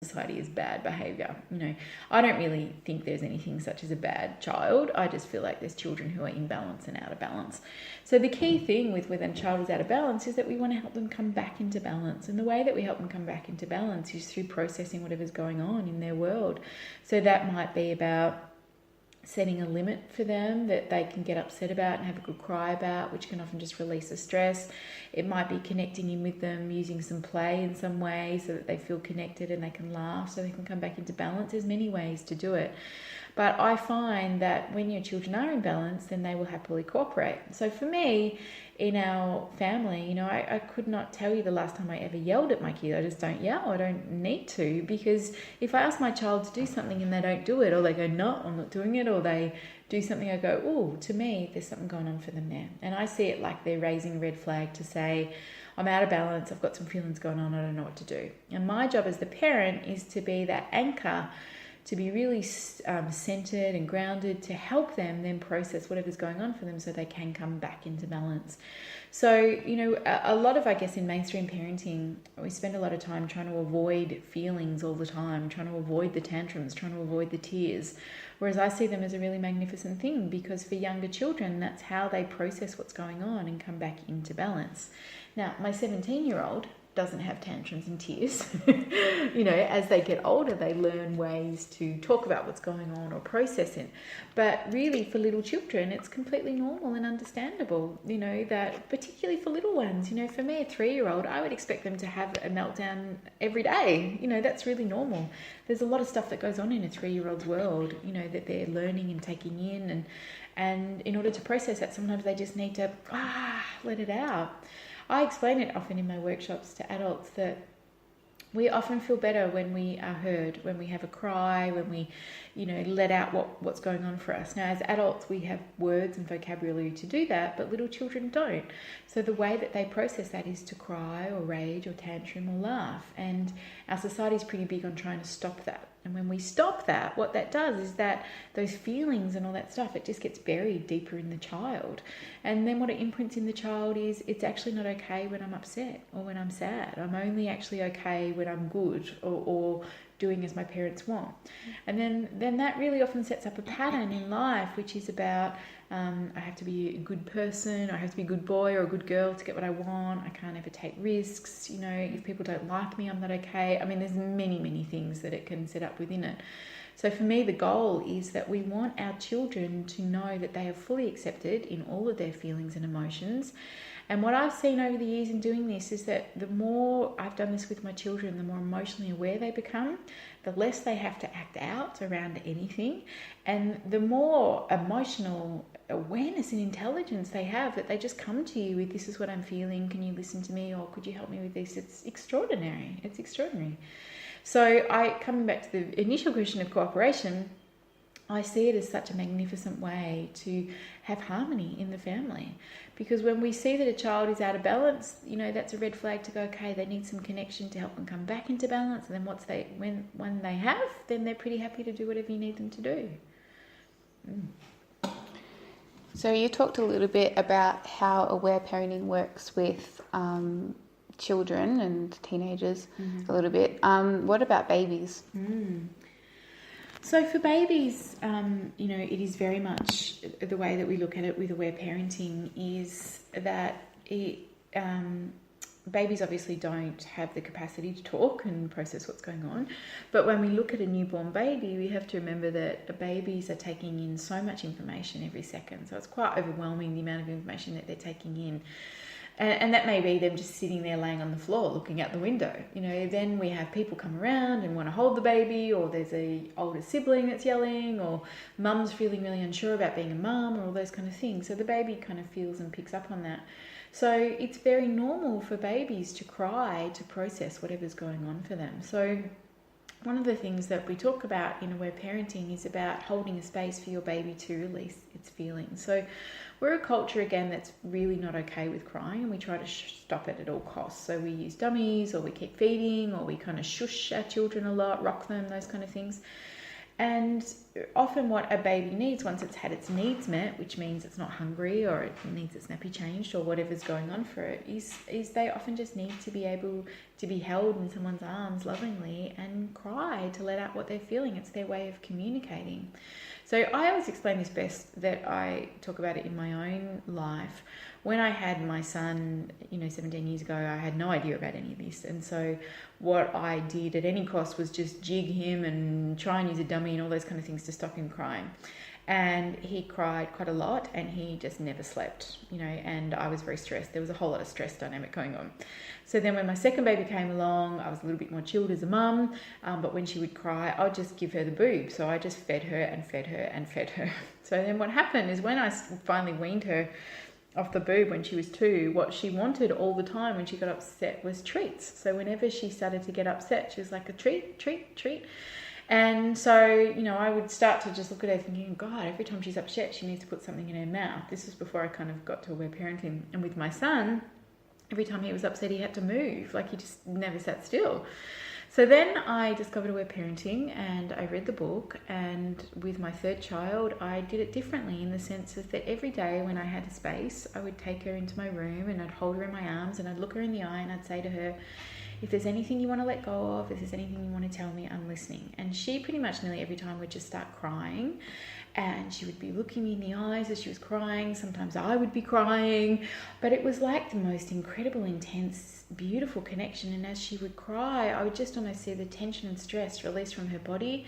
society as bad behaviour. I don't really think there's anything such as a bad child. I just feel like there's children who are in balance and out of balance. So the key thing with when a child is out of balance is that we want to help them come back into balance. And the way that we help them come back into balance is through processing whatever's going on in their world. So that might be about setting a limit for them that they can get upset about and have a good cry about, which can often just release the stress. It might be connecting in with them, using some play in some way so that they feel connected and they can laugh so they can come back into balance. There's many ways to do it. But I find that when your children are in balance, then they will happily cooperate. So for me, in our family, I could not tell you the last time I ever yelled at my kid. I just don't yell. I don't need to, because if I ask my child to do something and they don't do it, or they go, no, I'm not doing it, or they do something, I go, oh, to me, there's something going on for them there. And I see it like they're raising a red flag to say, I'm out of balance, I've got some feelings going on, I don't know what to do. And my job as the parent is to be that anchor, to be really centered and grounded, to help them then process whatever's going on for them so they can come back into balance. So, a lot of, I guess, in mainstream parenting, we spend a lot of time trying to avoid feelings all the time, trying to avoid the tantrums, trying to avoid the tears. Whereas I see them as a really magnificent thing, because for younger children, that's how they process what's going on and come back into balance. Now, my 17-year-old doesn't have tantrums and tears. As they get older, they learn ways to talk about what's going on or process it. But really, for little children, it's completely normal and understandable, that particularly for little ones, for me, a 3-year-old, I would expect them to have a meltdown every day. That's really normal. There's a lot of stuff that goes on in a 3-year-old's world, that they're learning and taking in. And in order to process that, sometimes they just need to let it out. I explain it often in my workshops to adults that we often feel better when we are heard, when we have a cry, when we, let out what's going on for us. Now, as adults, we have words and vocabulary to do that, but little children don't. So the way that they process that is to cry or rage or tantrum or laugh. And our society is pretty big on trying to stop that. And when we stop that, what that does is that those feelings and all that stuff, it just gets buried deeper in the child. And then what it imprints in the child is, it's actually not okay when I'm upset or when I'm sad. I'm only actually okay when I'm good or doing as my parents want. And then that really often sets up a pattern in life, which is about I have to be a good person, I have to be a good boy or a good girl to get what I want, I can't ever take risks, if people don't like me, I'm not okay. I mean, there's many, many things that it can set up within it. So for me, the goal is that we want our children to know that they are fully accepted in all of their feelings and emotions. And what I've seen over the years in doing this is that the more I've done this with my children, the more emotionally aware they become, the less they have to act out around anything, and the more emotional awareness and intelligence they have, that they just come to you with, this is what I'm feeling, can you listen to me, or could you help me with this? It's extraordinary. It's extraordinary. So coming back to the initial question of cooperation, I see it as such a magnificent way to have harmony in the family. Because when we see that a child is out of balance, that's a red flag to go, okay, they need some connection to help them come back into balance. And then when they have, then they're pretty happy to do whatever you need them to do. So you talked a little bit about how aware parenting works with children and teenagers a little bit. What about babies? So for babies, it is very much the way that we look at it with aware parenting is that babies obviously don't have the capacity to talk and process what's going on. But when we look at a newborn baby, we have to remember that babies are taking in so much information every second. So it's quite overwhelming, the amount of information that they're taking in. And that may be them just sitting there laying on the floor looking out the window. Then we have people come around and want to hold the baby, or there's a older sibling that's yelling, or mum's feeling really unsure about being a mum, or all those kind of things. So the baby kind of feels and picks up on that. So it's very normal for babies to cry to process whatever's going on for them. So one of the things that we talk about in aware parenting is about holding a space for your baby to release its feelings. So we're a culture, again, that's really not okay with crying, and we try to stop it at all costs. So we use dummies, or we keep feeding, or we kind of shush our children a lot, rock them, those kind of things. And often what a baby needs once it's had its needs met, which means it's not hungry or it needs its nappy changed or whatever's going on for it, is they often just need to be able to be held in someone's arms lovingly and cry to let out what they're feeling. It's their way of communicating. So I always explain this best that I talk about it in my own life. When I had my son, 17 years ago, I had no idea about any of this. And so what I did at any cost was just jig him and try and use a dummy and all those kind of things to stop him crying. And he cried quite a lot and he just never slept, and I was very stressed. There was a whole lot of stress dynamic going on. So then when my second baby came along, I was a little bit more chilled as a mum, but when she would cry, I'd just give her the boob. So I just fed her and fed her and fed her. So then what happened is when I finally weaned her off the boob when she was 2, what she wanted all the time when she got upset was treats. So whenever she started to get upset, she was like, a treat, treat, treat. And so, I would start to just look at her thinking, God, every time she's upset, she needs to put something in her mouth. This was before I kind of got to Aware Parenting. And with my son, every time he was upset, he had to move. Like, he just never sat still. So then I discovered Aware Parenting and I read the book, and with my third child, I did it differently in the sense of that every day when I had a space, I would take her into my room and I'd hold her in my arms and I'd look her in the eye and I'd say to her, if there's anything you want to let go of, if there's anything you want to tell me, I'm listening. And she pretty much nearly every time would just start crying, and she would be looking me in the eyes as she was crying. Sometimes I would be crying, but it was like the most incredible, intense, beautiful connection. And as she would cry, I would just almost see the tension and stress release from her body,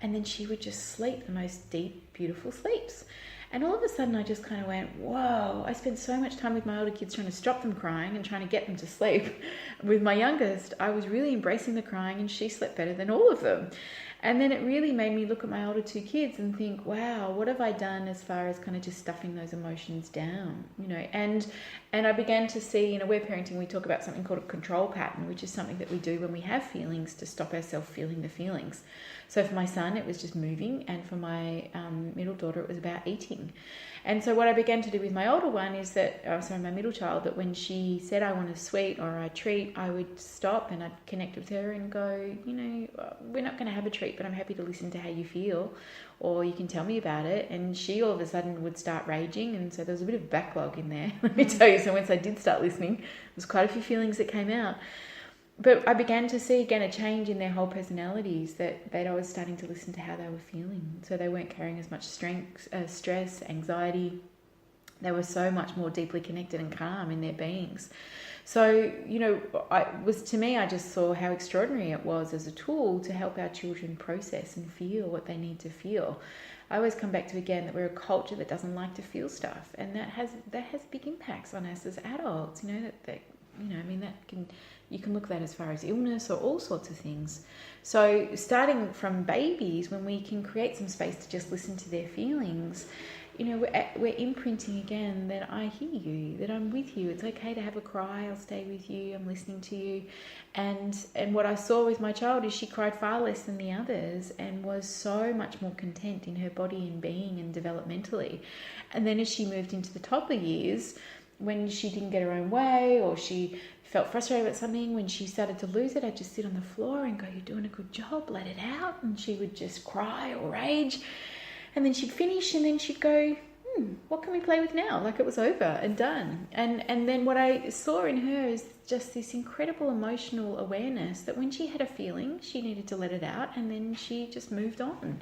and then she would just sleep the most deep, beautiful sleeps. And all of a sudden I just kind of went, whoa, I spent so much time with my older kids trying to stop them crying and trying to get them to sleep. With my youngest, I was really embracing the crying and she slept better than all of them. And then it really made me look at my older 2 kids and think, wow, what have I done as far as kind of just stuffing those emotions down, and I began to see in Aware Parenting, we talk about something called a control pattern, which is something that we do when we have feelings to stop ourselves feeling the feelings. So for my son, it was just moving, and for my middle daughter, it was about eating. And so what I began to do with my older one is that, my middle child, that when she said I want a sweet or a treat, I would stop and I'd connect with her and go, we're not going to have a treat, but I'm happy to listen to how you feel, or you can tell me about it. And she all of a sudden would start raging, and so there was a bit of backlog in there, let me tell you. So once I did start listening, there was quite a few feelings that came out. But I began to see again a change in their whole personalities, that I was starting to listen to how they were feeling. So they weren't carrying as much stress, anxiety. They were so much more deeply connected and calm in their beings. So, I just saw how extraordinary it was as a tool to help our children process and feel what they need to feel. I always come back to again that we're a culture that doesn't like to feel stuff, and that has big impacts on us as adults. You can look at that as far as illness or all sorts of things. So starting from babies, when we can create some space to just listen to their feelings, we're imprinting again that I hear you, that I'm with you. It's okay to have a cry. I'll stay with you. I'm listening to you. And what I saw with my child is she cried far less than the others and was so much more content in her body and being and developmentally. And then as she moved into the toddler years, when she didn't get her own way or she felt frustrated about something, when she started to lose it, I'd just sit on the floor and go, you're doing a good job, let it out. And she would just cry or rage. And then she'd finish and then she'd go, what can we play with now? Like it was over and done. And then what I saw in her is just this incredible emotional awareness that when she had a feeling, she needed to let it out, and then she just moved on.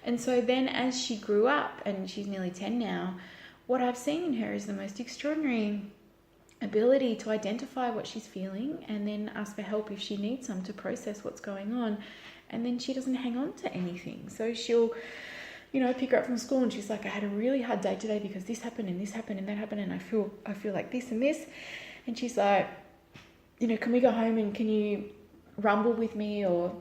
And so then as she grew up, and she's nearly 10 now, what I've seen in her is the most extraordinary ability to identify what she's feeling and then ask for help if she needs some to process what's going on. And then she doesn't hang on to anything. So she'll, pick her up from school and she's like, I had a really hard day today because this happened and this happened and that happened and I feel like this and this. And she's like, can we go home and can you rumble with me, or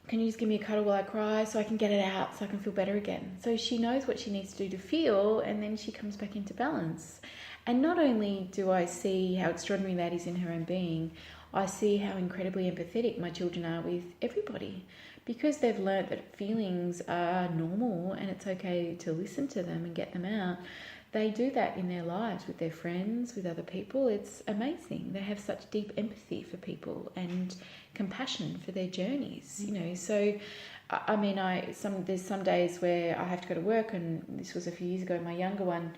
can you just give me a cuddle while I cry so I can get it out so I can feel better again? So she knows what she needs to do to feel, and then she comes back into balance. And not only do I see how extraordinary that is in her own being, I see how incredibly empathetic my children are with everybody, because they've learnt that feelings are normal and it's okay to listen to them and get them out. They do that in their lives with their friends, with other people. It's amazing. They have such deep empathy for people and compassion for their journeys, So I mean, there's some days where I have to go to work, and this was a few years ago. My younger one,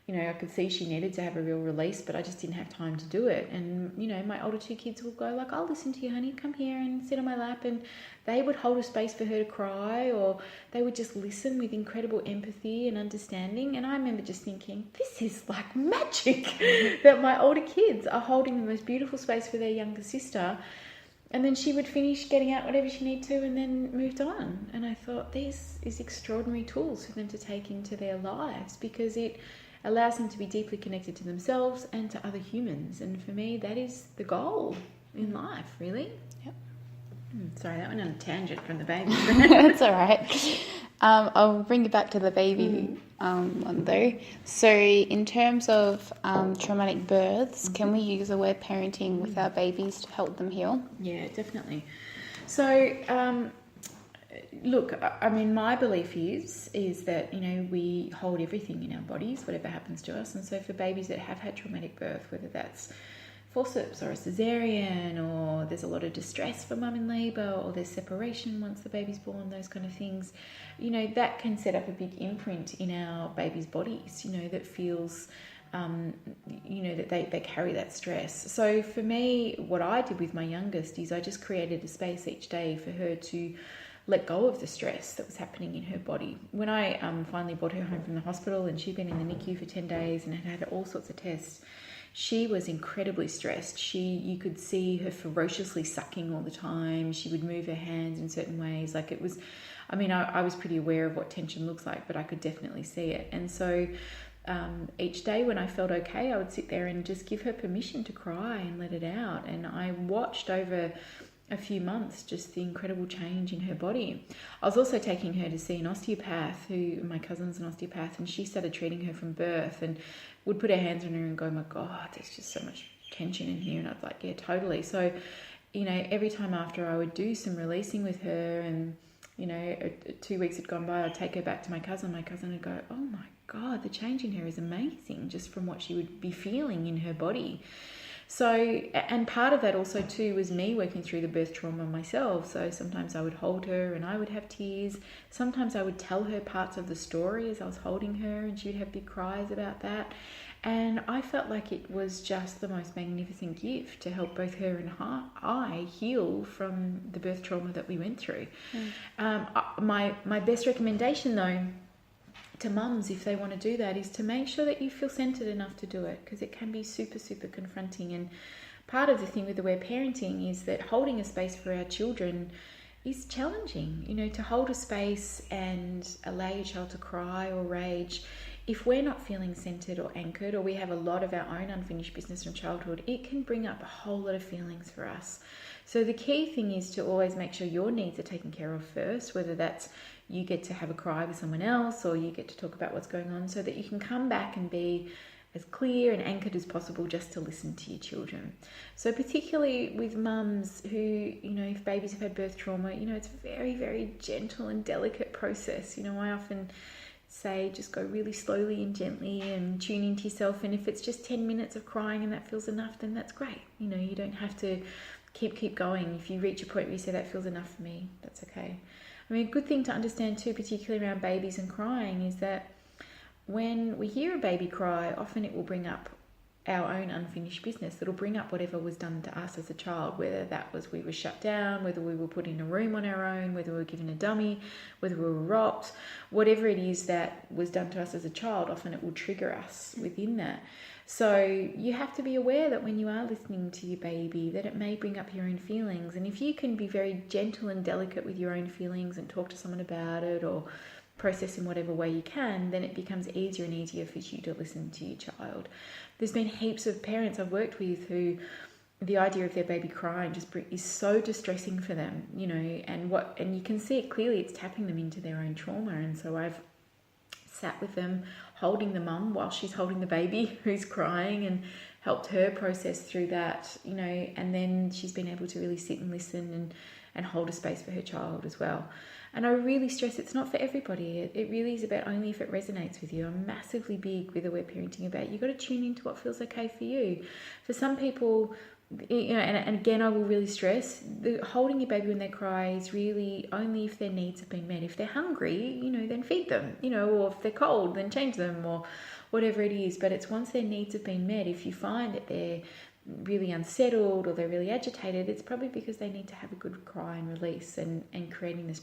you know, I could see she needed to have a real release, but I just didn't have time to do it. And, you know, my older two kids will go like, I'll listen to you, honey, come here and sit on my lap. And they would hold a space for her to cry, or they would just listen with incredible empathy and understanding. And I remember just thinking, this is like magic that my older kids are holding the most beautiful space for their younger sister. And then she would finish getting out whatever she needed to and then moved on. And I thought, this is extraordinary tools for them to take into their lives, because it allows them to be deeply connected to themselves and to other humans. And for me, that is the goal in life, really. Yep. Sorry, that went on a tangent from the baby. That's all right. I'll bring you back to the baby one though. So in terms of traumatic births, can we use aware parenting with our babies to help them heal? Yeah, definitely. So look, I mean, my belief is that, you know, we hold everything in our bodies, whatever happens to us. And so for babies that have had traumatic birth, whether that's forceps or a cesarean, or there's a lot of distress for mum in labour, or there's separation once the baby's born, those kind of things, you know, that can set up a big imprint in our baby's bodies, you know, that feels, you know, that they carry that stress. So for me, what I did with my youngest is I just created a space each day for her to let go of the stress that was happening in her body. When I finally brought her home from the hospital, and she'd been in the NICU for 10 days and had all sorts of tests, she was incredibly stressed. You could see her ferociously sucking all the time. She would move her hands in certain ways. Like it was, I mean, I was pretty aware of what tension looks like, but I could definitely see it. And so each day when I felt okay, I would sit there and just give her permission to cry and let it out. And I watched over a few months just the incredible change in her body. I was also taking her to see an osteopath, my cousin's an osteopath, and she started treating her from birth and would put her hands on her and go, my God, there's just so much tension in here. And I was like, yeah, totally. So, you know, every time after I would do some releasing with her, and, you know, 2 weeks had gone by, I'd take her back to my cousin would go, oh my God, the change in her is amazing, just from what she would be feeling in her body. So, and part of that also too was me working through the birth trauma myself. So sometimes I would hold her and I would have tears. Sometimes I would tell her parts of the story as I was holding her, and she would have big cries about that. And I felt like it was just the most magnificent gift to help both her and I heal from the birth trauma that we went through. My best recommendation though to mums, if they want to do that, is to make sure that you feel centered enough to do it, because it can be super, super confronting. And part of the thing with aware parenting is that holding a space for our children is challenging. You know, to hold a space and allow your child to cry or rage, if we're not feeling centered or anchored, or we have a lot of our own unfinished business from childhood, it can bring up a whole lot of feelings for us. So the key thing is to always make sure your needs are taken care of first, whether that's you get to have a cry with someone else, or you get to talk about what's going on, so that you can come back and be as clear and anchored as possible just to listen to your children. So particularly with mums who, you know, if babies have had birth trauma, you know, it's a very, very gentle and delicate process. You know, I often say just go really slowly and gently and tune into yourself. And if it's just 10 minutes of crying and that feels enough, then that's great. You know, you don't have to keep going. If you reach a point where you say that feels enough for me, that's okay. I mean, a good thing to understand too, particularly around babies and crying, is that when we hear a baby cry, often it will bring up our own unfinished business. It'll bring up whatever was done to us as a child, whether that was we were shut down, whether we were put in a room on our own, whether we were given a dummy, whether we were rocked, whatever it is that was done to us as a child, often it will trigger us within that. So you have to be aware that when you are listening to your baby, that it may bring up your own feelings. And if you can be very gentle and delicate with your own feelings and talk to someone about it, or process in whatever way you can, then it becomes easier and easier for you to listen to your child. There's been heaps of parents I've worked with who the idea of their baby crying just is so distressing for them, you know, and you can see it clearly, it's tapping them into their own trauma. And so I've sat with them holding the mum while she's holding the baby who's crying, and helped her process through that, you know, and then she's been able to really sit and listen and hold a space for her child as well. And I really stress it's not for everybody. It really is about only if it resonates with you. I'm massively big with aware parenting about you got to tune into what feels okay for you. For some people, and again, I will really stress, holding your baby when they cry is really only if their needs have been met. If they're hungry, then feed them, or if they're cold, then change them, or whatever it is. But it's once their needs have been met, if you find that they're really unsettled or they're really agitated, it's probably because they need to have a good cry and release, and creating this